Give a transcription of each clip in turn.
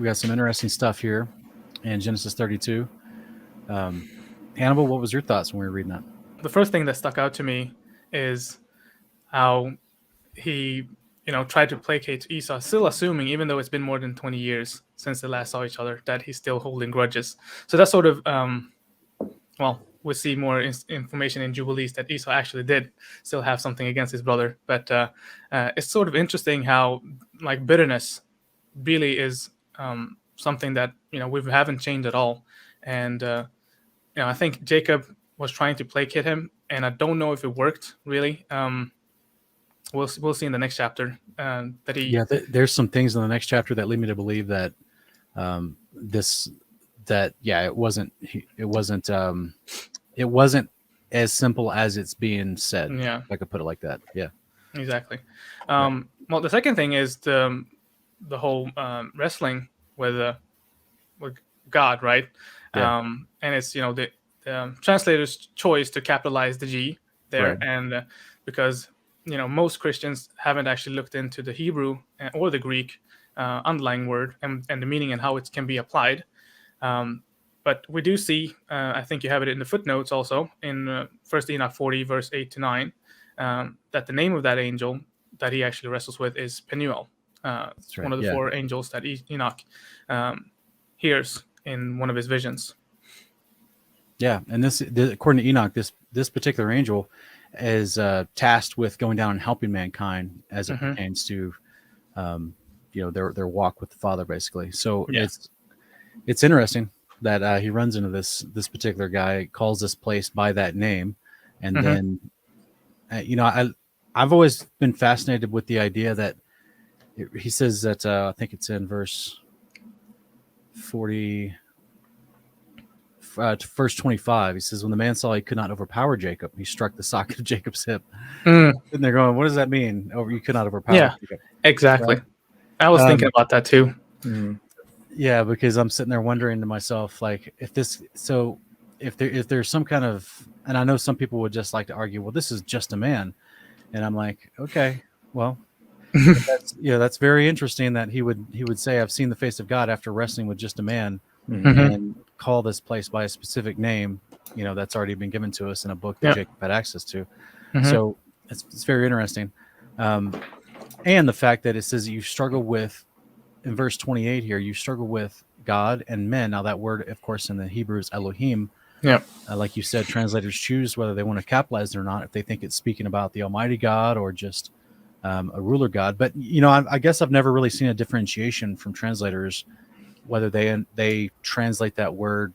we got some interesting stuff here in Genesis 32. Hannibal, what was your thoughts when we were reading that? The first thing that stuck out to me is how he, tried to placate Esau, still assuming, even though it's been more than 20 years since they last saw each other, that he's still holding grudges. So that's sort of, we'll see more information in Jubilees that Esau actually did still have something against his brother. But it's sort of interesting how, like, bitterness really is something that, we haven't changed at all. And, I think Jacob was trying to placate him, and I don't know if it worked, really. We'll see in the next chapter that he. Yeah, there's some things in the next chapter that lead me to believe that it wasn't as simple as it's being said. Yeah, if I could put it like that. Yeah, exactly. Well, the second thing is the whole wrestling with God, right? Yeah. And it's the translator's choice to capitalize the G there, Right. and because most Christians haven't actually looked into the Hebrew or the Greek underlying word and the meaning and how it can be applied. But we do see, I think you have it in the footnotes also, in 1 Enoch 40, verse 8 to 9, that the name of that angel that he actually wrestles with is Penuel. It's one of the four angels that Enoch hears in one of his visions. Yeah, and this according to Enoch, this particular angel is tasked with going down and helping mankind as it pertains to their walk with the Father, basically. So it's interesting that he runs into this particular guy, calls this place by that name, and then I've always been fascinated with the idea that he says that I think it's in verse 40. Verse 25, he says, when the man saw he could not overpower Jacob, he struck the socket of Jacob's hip. And they're going, what does that mean? Oh, you could not overpower Jacob. Exactly. Right? I was thinking about that too. Yeah, because I'm sitting there wondering to myself, like, if there's some kind of, and I know some people would just like to argue, well, this is just a man. And I'm like, okay, well, that's very interesting that he would say, I've seen the face of God after wrestling with just a man. And call this place by a specific name, that's already been given to us in a book that Jacob had access to. So it's very interesting. And the fact that it says you struggle with, in verse 28 here, you struggle with God and men. Now that word, of course, in the Hebrew is Elohim. Yeah. Like you said, translators choose whether they want to capitalize it or not, if they think it's speaking about the Almighty God or just a ruler God. But, I guess I've never really seen a differentiation from translators whether they translate that word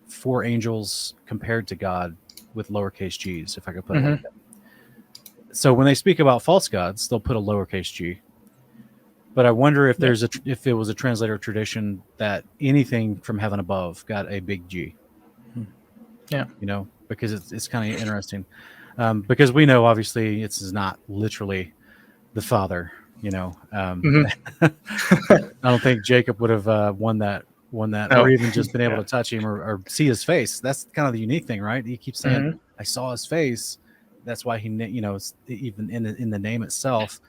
for angels compared to God with lowercase g's, if I could put it like that. So when they speak about false gods, they'll put a lowercase g. But I wonder if if it was a translator tradition that anything from heaven above got a big G. Yeah, because it's kind of interesting. Because we know obviously it's not literally the Father. I don't think Jacob would have won that, or even just been able to touch him or see his face. That's kind of the unique thing, right? He keeps saying, "I saw his face." That's why he, even in the name itself.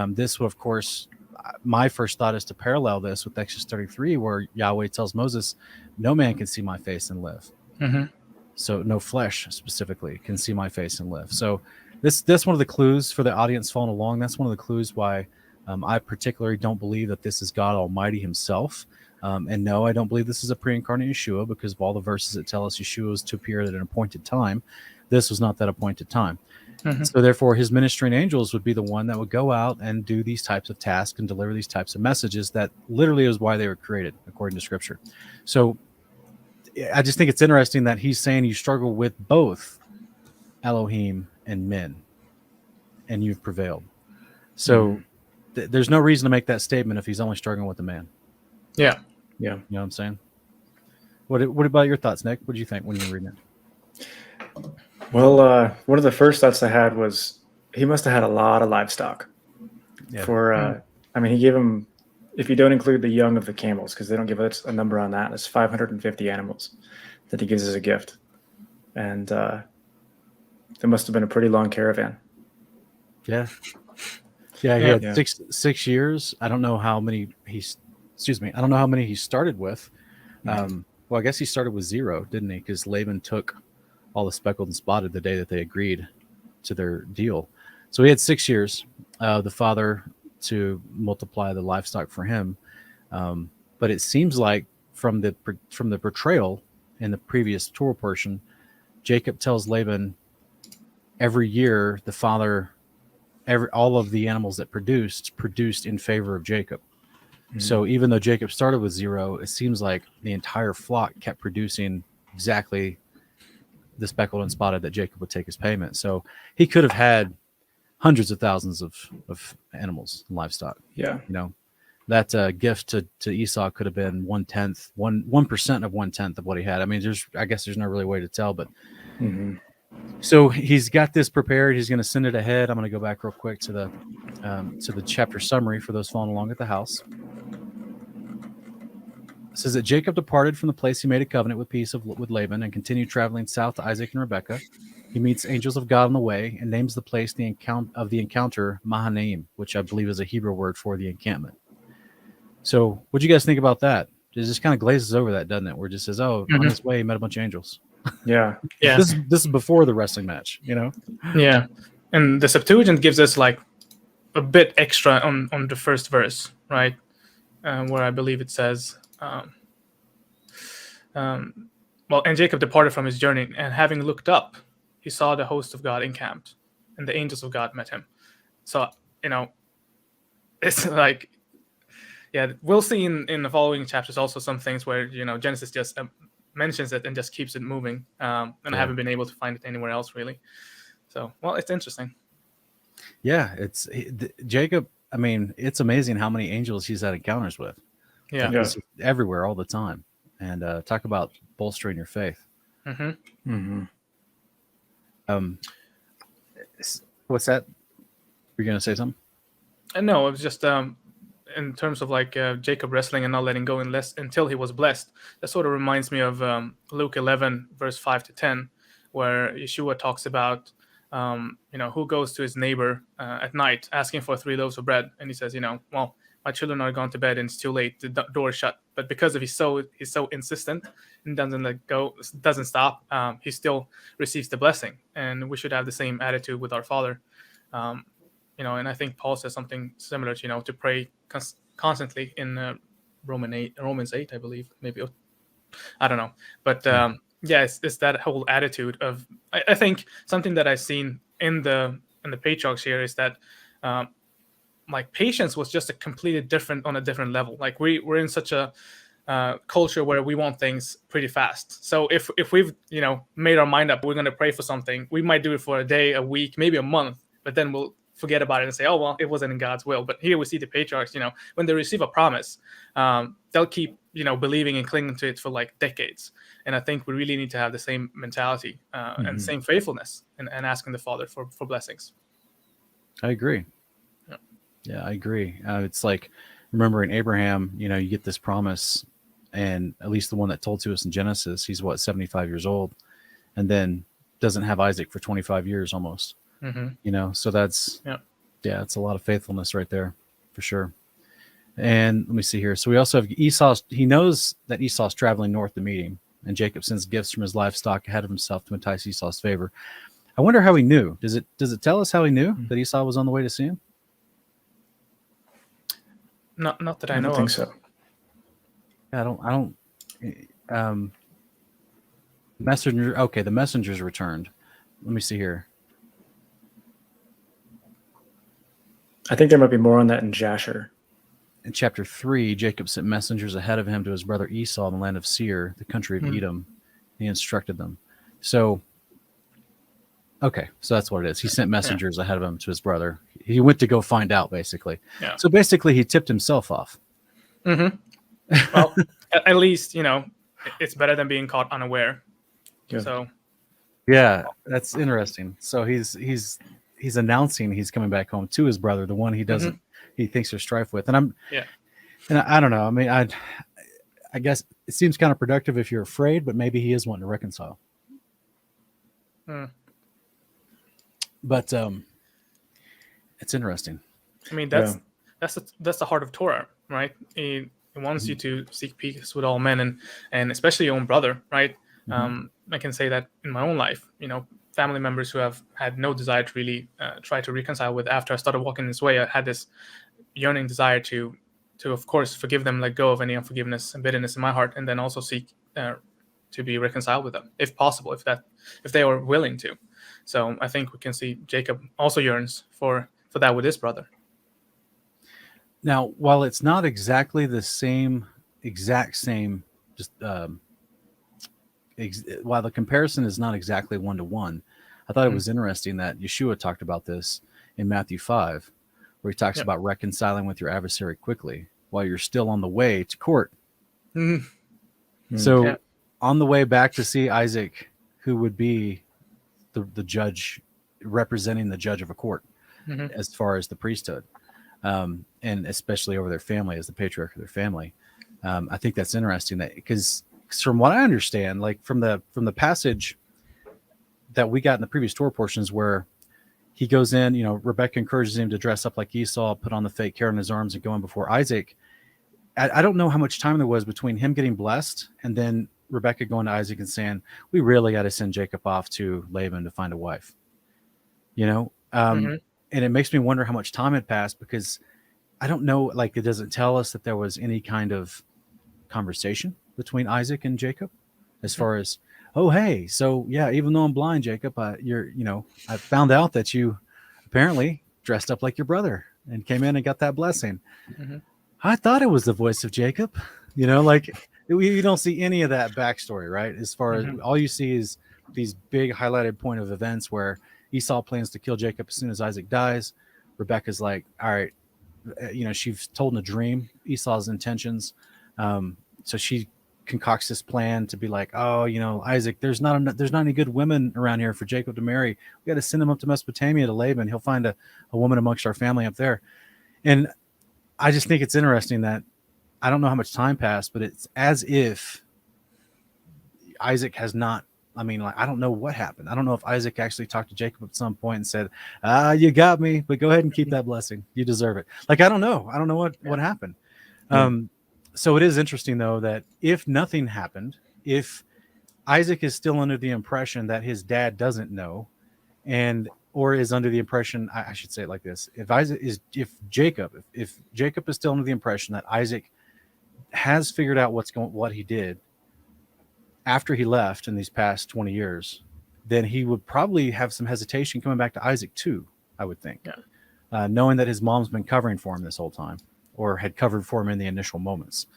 This would, of course, my first thought is to parallel this with Exodus 33, where Yahweh tells Moses, "No man can see my face and live." So no flesh specifically can see my face and live. So this one of the clues for the audience following along. That's one of the clues why. I particularly don't believe that this is God Almighty himself. And no, I don't believe this is a pre-incarnate Yeshua, because of all the verses that tell us Yeshua was to appear at an appointed time. This was not that appointed time. So therefore, his ministering angels would be the one that would go out and do these types of tasks and deliver these types of messages. That literally is why they were created, according to Scripture. So I just think it's interesting that he's saying you struggle with both Elohim and men, and you've prevailed. So there's no reason to make that statement if he's only struggling with the man. Yeah. You know what I'm saying? What about your thoughts, Nick? What did you think when you were reading it? Well, one of the first thoughts I had was he must have had a lot of livestock. Yeah. He gave him, if you don't include the young of the camels, because they don't give us a number on that, it's 550 animals that he gives as a gift. And there must have been a pretty long caravan. Yeah. Yeah, he had 6 years. I don't know how many he excuse me, I don't know how many he started with. Well, I guess he started with 0, didn't he? Because Laban took all the speckled and spotted the day that they agreed to their deal. So he had 6 years, the father, to multiply the livestock for him. But it seems like from the portrayal in the previous Torah portion, Jacob tells Laban every year the father, all of the animals that produced in favor of Jacob. Mm-hmm. So even though Jacob started with 0, it seems like the entire flock kept producing exactly the speckled and spotted that Jacob would take as payment. So he could have had hundreds of thousands of animals and livestock. Yeah. That gift to Esau could have been 1/10, 1% of 1/10 of what he had. I mean, I guess there's no really way to tell, but so he's got this prepared. He's going to send it ahead. I'm going to go back real quick to the chapter summary for those following along at the house. It says that Jacob departed from the place he made a covenant with peace with Laban and continued traveling south to Isaac and Rebekah. He meets angels of God on the way and names the place the encounter Mahanaim, which I believe is a Hebrew word for the encampment. So what do you guys think about that? It just kind of glazes over that, doesn't it? Where it just says, on his way he met a bunch of angels. Yeah. This is before the wrestling match, Yeah. And the Septuagint gives us like a bit extra on the first verse, right? Where I believe it says, and Jacob departed from his journey, and having looked up, he saw the host of God encamped, and the angels of God met him. So, it's like, we'll see in the following chapters also some things where, Genesis just mentions it and just keeps it moving. I haven't been able to find it anywhere else, really. So, it's interesting. Yeah, Jacob. I mean, it's amazing how many angels he's had encounters with. Yeah. Everywhere, all the time. And talk about bolstering your faith. What's that? Were you going to say something? No, it was just in terms of like Jacob wrestling and not letting go until he was blessed. That sort of reminds me of Luke 11, verse 5-10, where Yeshua talks about, who goes to his neighbor at night asking for 3 loaves of bread. And he says, my children are gone to bed and it's too late. The door is shut. But because he's so insistent and doesn't let go, doesn't stop, he still receives the blessing. And we should have the same attitude with our Father. And I think Paul says something similar to, to pray constantly in Romans 8, I believe. Maybe, I don't know. But it's that whole attitude of, I think something that I've seen in the patriarchs here is that like patience was just on a different level. Like we're in such a culture where we want things pretty fast. So if we've made our mind up, we're going to pray for something, we might do it for a day, a week, maybe a month, but then we'll forget about it and say, oh well, it wasn't in God's will. But here we see the patriarchs, when they receive a promise, they'll keep believing and clinging to it for like decades. And I think we really need to have the same mentality and same faithfulness and asking the Father for blessings. I agree. Yeah, I agree. It's like remembering Abraham, you get this promise, and at least the one that told to us in Genesis, he's 75 years old, and then doesn't have Isaac for 25 years almost. So that's it's a lot of faithfulness right there for sure. And let me see here. So we also have Esau. He knows that Esau's traveling north to meet him, and Jacob sends gifts from his livestock ahead of himself to entice Esau's favor. I wonder how he knew. Does it tell us how he knew that Esau was on the way to see him? Not that I know. I don't think so. I don't. Messenger. Okay, the messengers returned. Let me see here. I think there might be more on that in Jasher. In chapter 3, Jacob sent messengers ahead of him to his brother Esau in the land of Seir, the country of Edom. He instructed them. So that's what it is. He sent messengers ahead of him to his brother. He went to go find out, basically. Yeah. So basically, he tipped himself off. Well, at least, it's better than being caught unaware. Yeah. So. Yeah, that's interesting. So he's announcing he's coming back home to his brother, the one he doesn't, he thinks there's strife with. And I don't know. I mean, I guess it seems counterproductive if you're afraid, but maybe he is wanting to reconcile. But it's interesting. I mean, that's the heart of Torah, right? He wants you to seek peace with all men, and especially your own brother, right? I can say that in my own life, family members who have had no desire to really try to reconcile with after I started walking this way, I had this yearning desire to of course forgive them, let go of any unforgiveness and bitterness in my heart, and then also seek to be reconciled with them if possible, if they are willing to. So I think we can see Jacob also yearns for that with his brother. Now, while it's not exactly the exact same, just while the comparison is not exactly 1-to-1, I thought it was interesting that Yeshua talked about this in Matthew 5, where he talks about reconciling with your adversary quickly while you're still on the way to court. So on the way back to see Isaac, who would be the judge, representing the judge of a court as far as the priesthood, and especially over their family as the patriarch of their family. I think that's interesting, that because from what I understand, like from the passage that we got in the previous Torah portions, where he goes in, Rebecca encourages him to dress up like Esau, put on the fake hair on his arms, and go in before Isaac. I don't know how much time there was between him getting blessed and then Rebecca going to Isaac and saying, we really got to send Jacob off to Laban to find a wife. And it makes me wonder how much time had passed, because I don't know, like it doesn't tell us that there was any kind of conversation between Isaac and Jacob as far as, oh, hey, so yeah, even though I'm blind, Jacob, I found out that you apparently dressed up like your brother and came in and got that blessing. I thought it was the voice of Jacob, like you don't see any of that backstory, right? As far as all you see is these big highlighted point of events where Esau plans to kill Jacob as soon as Isaac dies. Rebecca's like, all right, she's told in a dream Esau's intentions. So she concocts this plan to be like, oh, Isaac, there's not any good women around here for Jacob to marry. We got to send him up to Mesopotamia to Laban. He'll find a woman amongst our family up there. And I just think it's interesting that I don't know how much time passed, but it's as if Isaac has not, I don't know what happened. I don't know if Isaac actually talked to Jacob at some point and said, you got me, but go ahead and keep that blessing. You deserve it. Like, I don't know. I don't know what happened. So it is interesting, though, that if nothing happened, if Isaac is still under the impression that his dad doesn't know, or is under the impression, I should say it like this: if Jacob is still under the impression that Isaac has figured out what he did after he left in these past 20 years, then he would probably have some hesitation coming back to Isaac too, I would think, knowing that his mom's been covering for him this whole time, or had covered for him in the initial moments.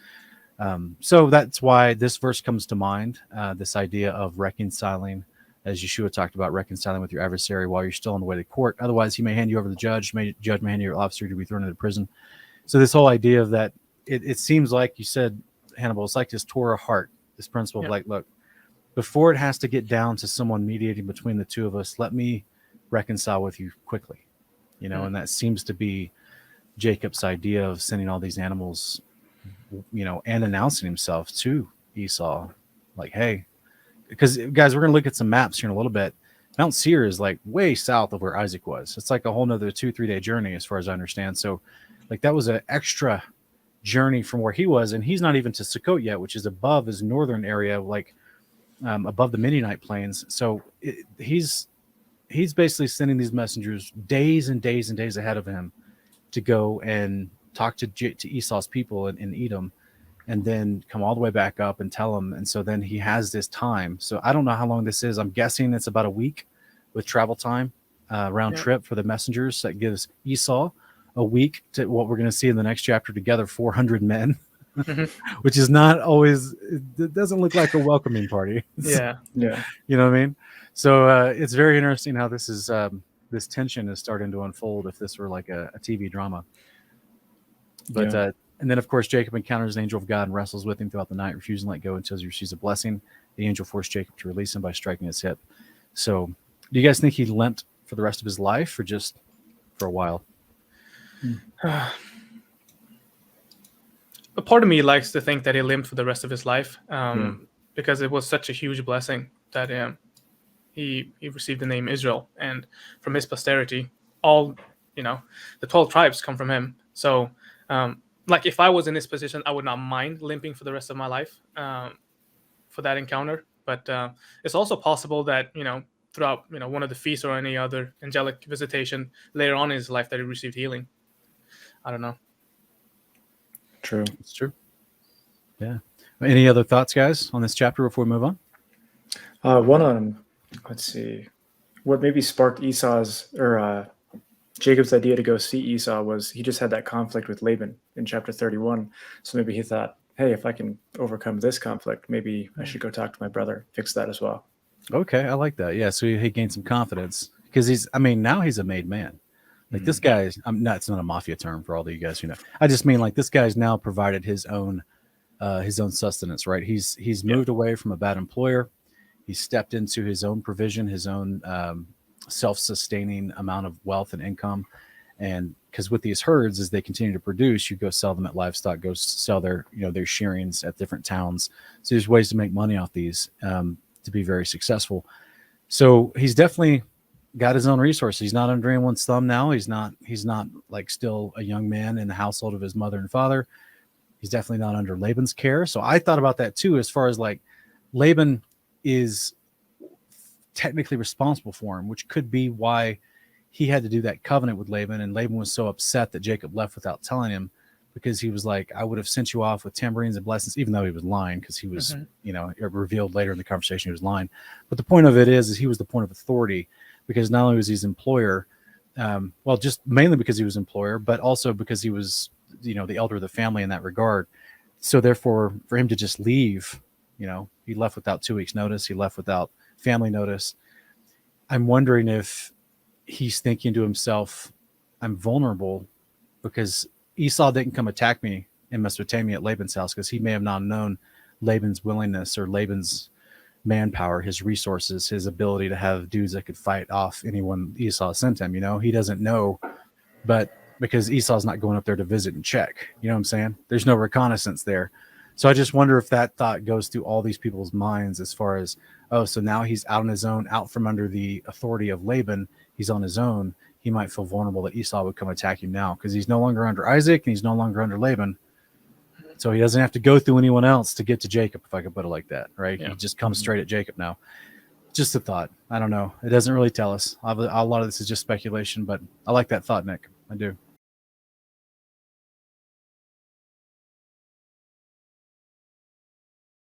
So that's why this verse comes to mind, this idea of reconciling, as Yeshua talked about, reconciling with your adversary while you're still on the way to court. Otherwise, he may hand you over to the judge, judge may hand you your officer to be thrown into prison. So this whole idea of that, it seems like you said, Hannibal, it's like this Torah heart, this principle of like, look, before it has to get down to someone mediating between the two of us, let me reconcile with you quickly, and that seems to be Jacob's idea of sending all these animals, and announcing himself to Esau, like, hey, because guys, we're going to look at some maps here in a little bit. Mount Seir is like way south of where Isaac was. It's like a whole nother 2-3 day journey as far as I understand. So like that was an extra journey from where he was. And he's not even to Sukkot yet, which is above his northern area, like above the Midianite plains. So he's basically sending these messengers days and days and days ahead of him to go and talk to Esau's people in Edom, and then come all the way back up and tell him. And so then he has this time. So I don't know how long this is. I'm guessing it's about a week with travel time, round trip for the messengers. That gives Esau a week to what we're going to see in the next chapter, to gather 400 men, which is not always, it doesn't look like a welcoming party. Yeah. You know what I mean? So it's very interesting how this is, this tension is starting to unfold if this were like a TV drama. But and then, of course, Jacob encounters an angel of God and wrestles with him throughout the night, refusing to let go until he receives a blessing. The angel forced Jacob to release him by striking his hip. So do you guys think he limped for the rest of his life, or just for a while? A part of me likes to think that he limped for the rest of his life, because it was such a huge blessing that he received the name Israel, and from his posterity, all the 12 tribes come from him. So like if I was in this position, I would not mind limping for the rest of my life for that encounter. But it's also possible that, throughout, one of the feasts or any other angelic visitation later on in his life that he received healing. I don't know. True. It's true. Yeah. Any other thoughts, guys, on this chapter before we move on? One on, let's see, what maybe sparked Jacob's idea to go see Esau was he just had that conflict with Laban in chapter 31. So maybe he thought, hey, if I can overcome this conflict, maybe I should go talk to my brother, fix that as well. Okay, I like that. Yeah, so he gained some confidence because now he's a made man. Like this guy's, it's not a mafia term for all of you guys who know. I just mean like this guy's now provided his own sustenance, right? He's moved away from a bad employer. He stepped into his own provision, his own self-sustaining amount of wealth and income. And because with these herds, as they continue to produce, you go sell them at livestock, go sell their shearings at different towns. So there's ways to make money off these to be very successful. So he's definitely got his own resources. He's not under anyone's thumb now. He's not like still a young man in the household of his mother and father. He's definitely not under Laban's care. So I thought about that too, as far as like Laban is technically responsible for him, which could be why he had to do that covenant with Laban. And Laban was so upset that Jacob left without telling him, because he was like, I would have sent you off with tambourines and blessings, even though he was lying, because he was, it revealed later in the conversation he was lying. But the point of it is he was the point of authority, because not only was he his employer, just mainly because he was employer, but also because he was, the elder of the family in that regard. So therefore, for him to just leave, he left without 2 weeks notice. He left without family notice. I'm wondering if he's thinking to himself, I'm vulnerable because Esau didn't come attack me in Mesopotamia at Laban's house, because he may have not known Laban's willingness or Laban's manpower, his resources, his ability to have dudes that could fight off anyone Esau sent him. He doesn't know, but because Esau's not going up there to visit and check, you know what I'm saying? There's no reconnaissance there. So I just wonder if that thought goes through all these people's minds as far as, so now he's out on his own, out from under the authority of Laban. He's on his own. He might feel vulnerable that Esau would come attack him now, because he's no longer under Isaac and he's no longer under Laban. So he doesn't have to go through anyone else to get to Jacob, if I could put it like that, right? Yeah. He just comes straight at Jacob now. Just a thought. I don't know. It doesn't really tell us. A lot of this is just speculation, but I like that thought, Nick. I do.